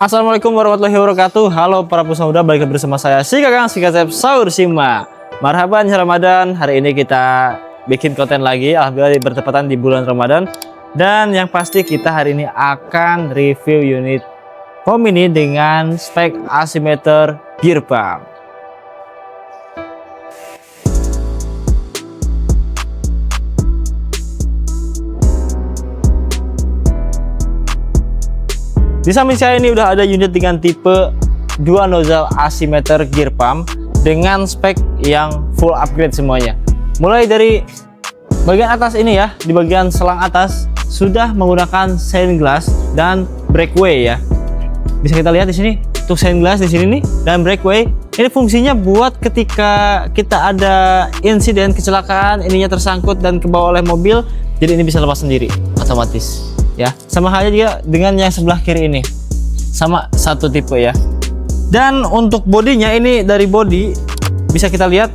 Assalamualaikum warahmatullahi wabarakatuh. Halo para pemuda, balik lagi bersama saya si Kakang si Kasep Sahur Sima. Marhaban Ramadan. Hari ini kita bikin konten lagi. Alhamdulillah bertepatan di bulan Ramadan. Dan yang pasti kita hari ini akan review unit home ini dengan spek asimeter gear pump. Di samping saya ini udah ada unit dengan tipe dual nozzle asimeter gear pump dengan spek yang full upgrade semuanya. Mulai dari bagian atas ini ya, di bagian selang atas sudah menggunakan shine glass dan breakaway ya. Bisa kita lihat di sini untuk shine glass di sini nih dan breakaway. Ini fungsinya buat ketika kita ada insiden kecelakaan, ininya tersangkut dan kebawa oleh mobil, jadi ini bisa lepas sendiri otomatis. Ya, sama halnya juga dengan yang sebelah kiri ini, sama satu tipe ya. Dan untuk bodinya ini dari body bisa kita lihat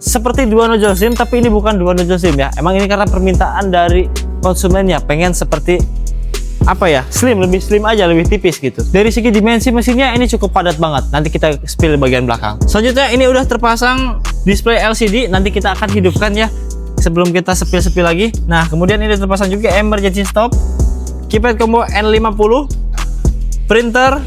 seperti dua nozzle sim, tapi ini bukan dua nozzle sim ya. Emang ini karena permintaan dari konsumennya, pengen seperti apa ya, slim, lebih slim aja, lebih tipis gitu. Dari segi dimensi mesinnya ini cukup padat banget. Nanti kita spill bagian belakang. Selanjutnya ini udah terpasang display LCD, nanti kita akan hidupkan ya sebelum kita spill lagi. Nah, kemudian ini terpasang juga emergency stop, keypad combo N50, printer,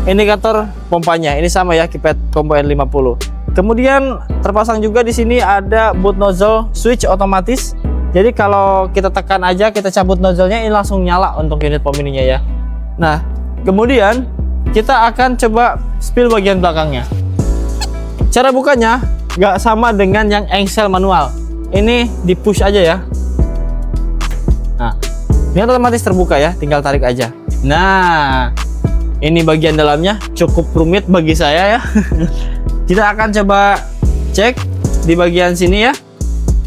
indikator pompanya. Ini sama ya, keypad combo N50. Kemudian terpasang juga di sini ada boot nozzle switch otomatis. Jadi kalau kita tekan aja, kita cabut nozzle-nya, ini langsung nyala untuk unit pom ininya ya. Nah, kemudian kita akan coba spill bagian belakangnya. Cara bukanya nggak sama dengan yang engsel manual. Ini di push aja ya. Nah, ini otomatis terbuka ya, tinggal tarik aja. Nah, ini bagian dalamnya cukup rumit bagi saya ya. Kita akan coba cek di bagian sini ya.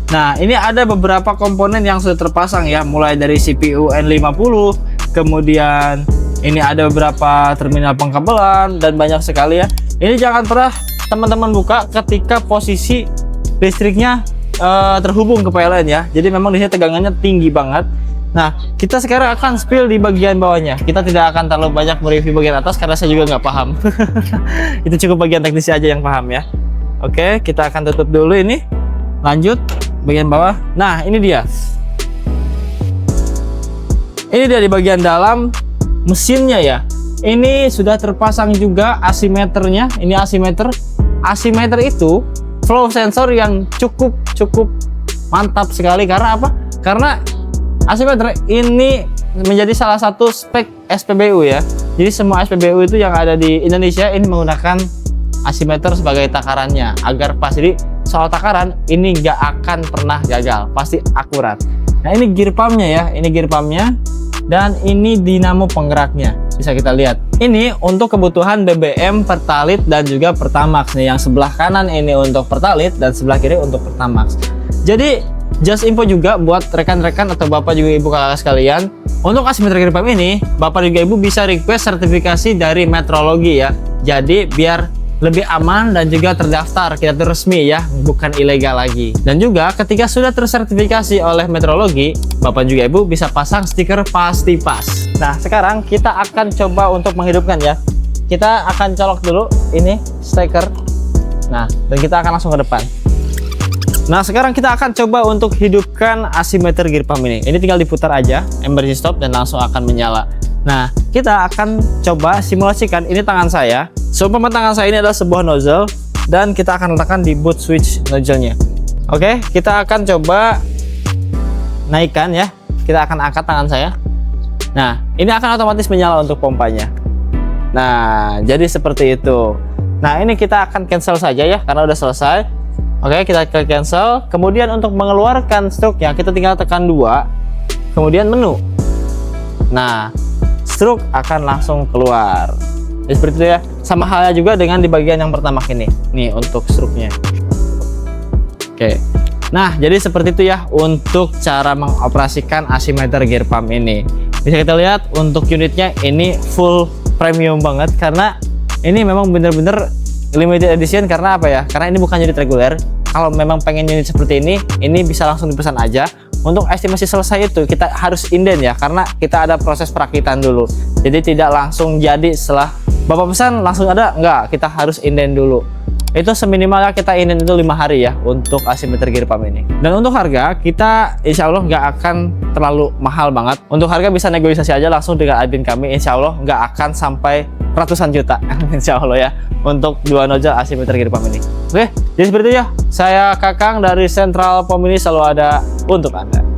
Nah, ini ada beberapa komponen yang sudah terpasang ya, mulai dari CPU N50, kemudian ini ada beberapa terminal pengkabelan dan banyak sekali ya. Ini jangan pernah teman-teman buka ketika posisi listriknya terhubung ke PLN ya. Jadi memang di sini tegangannya tinggi banget. Nah, kita sekarang akan spill di bagian bawahnya. Kita tidak akan terlalu banyak mereview bagian atas karena saya juga nggak paham. Itu cukup bagian teknisi aja yang paham ya. Oke, kita akan tutup dulu ini. Lanjut bagian bawah. Nah, ini dia. Ini dia di bagian dalam mesinnya ya. Ini sudah terpasang juga asimeternya. Ini asimeter. Asimeter itu flow sensor yang cukup mantap sekali. Karena apa? Karena asimeter ini menjadi salah satu spek SPBU ya. Jadi semua SPBU itu yang ada di Indonesia ini menggunakan asimeter sebagai takarannya agar pas. Jadi soal takaran ini nggak akan pernah gagal, pasti akurat. Nah, ini gear pumpnya ya, ini gear pumpnya dan ini dinamo penggeraknya. Bisa kita lihat. Ini untuk kebutuhan BBM, Pertalite dan juga Pertamax nih. Yang sebelah kanan ini untuk Pertalite dan sebelah kiri untuk Pertamax. Jadi just info juga buat rekan-rekan atau bapak juga ibu kakak sekalian, untuk asimeter gear pump ini bapak juga ibu bisa request sertifikasi dari metrologi ya. Jadi biar lebih aman dan juga terdaftar, kita tuh resmi ya, bukan ilegal lagi. Dan juga ketika sudah tersertifikasi oleh metrologi, bapak juga ibu bisa pasang stiker pasti pas. Nah, sekarang kita akan coba untuk menghidupkan ya. Kita akan colok dulu ini stiker. Nah, dan kita akan langsung ke depan. Nah, sekarang kita akan coba untuk hidupkan asimeter gear pump ini. Ini tinggal diputar aja, emergency stop, dan langsung akan menyala. Nah, kita akan coba simulasikan. Ini tangan saya. Seumpama tangan saya ini adalah sebuah nozzle, dan kita akan letakkan di boot switch nozzle-nya. Oke, kita akan coba naikkan ya. Kita akan angkat tangan saya. Nah, ini akan otomatis menyala untuk pompanya. Nah, jadi seperti itu. Nah, ini kita akan cancel saja ya, karena udah selesai. Oke, kita klik cancel. Kemudian untuk mengeluarkan stroke-nya kita tinggal tekan 2, kemudian menu. Nah, stroke akan langsung keluar. Jadi seperti itu ya. Sama halnya juga dengan di bagian yang pertama ini. Nih untuk stroke-nya. Oke. Nah, jadi seperti itu ya untuk cara mengoperasikan asimeter gear pump ini. Bisa kita lihat untuk unitnya ini full premium banget karena ini memang bener-bener limited edition. Karena apa ya? Karena ini bukan unit reguler. Kalau memang pengen unit seperti ini bisa langsung dipesan aja. untuk estimasi selesai itu kita harus inden ya, karena kita ada proses perakitan dulu. Jadi tidak langsung jadi setelah Bapak pesan langsung ada, enggak, kita harus inden dulu. Itu seminimalnya kita inden itu 5 hari ya untuk asimeter gear pump ini. Dan untuk harga kita insya Allah nggak akan terlalu mahal banget. Untuk harga bisa negosiasi aja langsung dengan admin kami, insya Allah nggak akan sampai ratusan juta insya Allah ya untuk 2 nozzle asimeter gear pump ini. Oke, jadi seperti itu ya, saya Kakang dari Central Pump ini selalu ada untuk Anda.